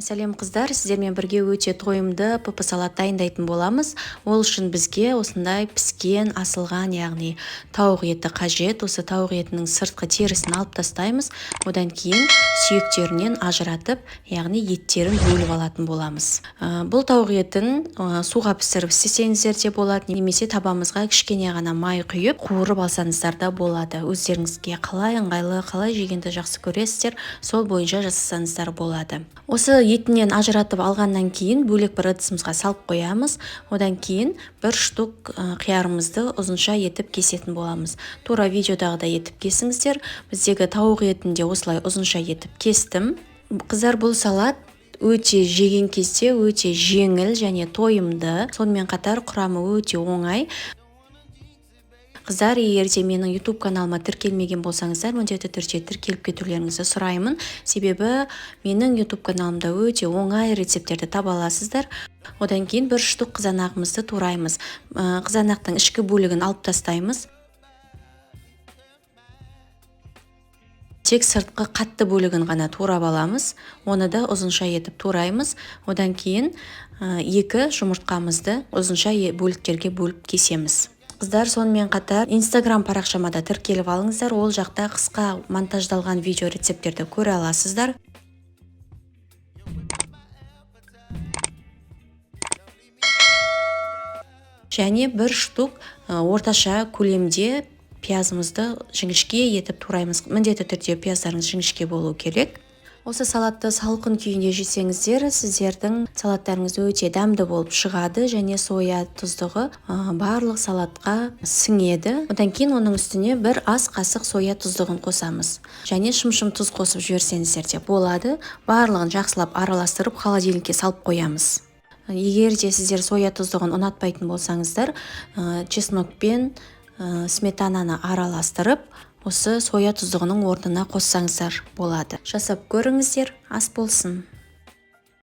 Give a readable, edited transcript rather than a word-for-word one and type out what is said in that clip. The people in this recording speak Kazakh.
Сәлем қыздар, сіздермен бірге өте тойымды пп салат дайындайтын боламыз. Ол үшін бізге осындай піскен, асылған, яғни тауық еті қажет. Осы тауық етінің сыртқы терісін алып тастаймыз. Одан кейін сүйектерінен ажыратып, яғни еттерін бөліп алатын боламыз. Бұл тауық етін суға пісіріп істесеңіздер де болады, немесе табамызға кішкене ғана май құйып, қуырып алсаңыздар да болады. Өздеріңізге қалай ыңғайлы, қалай жегенді жақсы көресіздер, сол бойынша жасасаңыздар болады. Осы етінен ажыратып алғаннан кейін бөлек бір ыдысымызға салып қоямыз. Одан кейін бір штук қиярымызды ұзынша етіп кесетін боламыз. Тура видеодағыдай етіп кесіңіздер. Біздегі тауық етінде осылай ұзынша етіп кестім. Қыздар, бұл салат өте жеген кезде өте жеңіл және тойымды. Сонымен қатар құрамы өте оңай. Қыздар, егер де менің YouTube каналыма тіркелмеген болсаңыздар, міндетті түрде тіркеліп кетулеріңізді сұраймын. Себебі менің YouTube каналымда өте оңай рецепттерді таба аласыздар. Одан кейін бір штук қызанағымызды тураймыз. Қызанақтың ішкі бөлігін алып тастаймыз. Тек сыртқы қатты бөлігін ғана турап аламыз. Оны да ұзынша етіп тураймыз. Одан кейін екі жұмыртқамызды ұзынша бөліктерге бөліп кесеміз. Қыздар, сонымен қатар Instagram парақшама да тіркеліп алыңыздар. Ол жақта қысқа монтаждалған видео рецепттерді көре аласыздар. Және бір штук орташа көлемде пиязымызды жіңішке етіп тураймыз. Міндетті түрде пияздарыңыз жіңішке болу керек. Осы салатты салқын күйінде жесеңіздер, сіздердің салаттарыңыз өте дәмді болып шығады және соя тұздығы барлық салатқа сіңеді. Одан кейін оның үстіне бір ас қасық соя тұздығын қосамыз. Және шым-шым тұз қосып жіберсеңіздер де болады. Барлығын жақсылап араластырып холодильникке салып қоямыз. Егер де сіздер соя тұздығын ұнатпайтын болсаңыздар, чеснокпен сметананы араластырып, осы соя тұздығының орнына қоссаңыздар болады. Жасап көріңіздер, ас болсын.